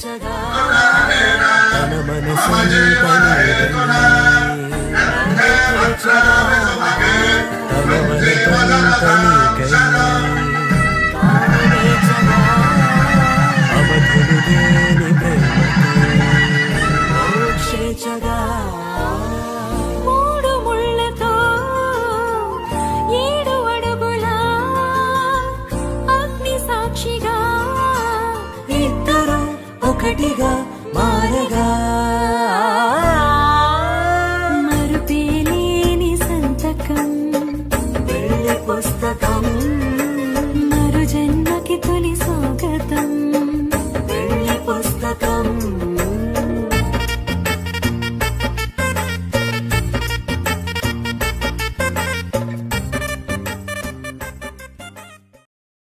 చేర్చగా తన మనసంతా అవధులు దేని ప్రేమగా మూడు ముళ్ళతో 7 అడుగుల అగ్ని సాక్షిగా ఇద్దరు ఒకటిగా మారగా మరుపేలేని సంతకం వెళ్ళి పుస్తకం మరు జన్మకి తొలి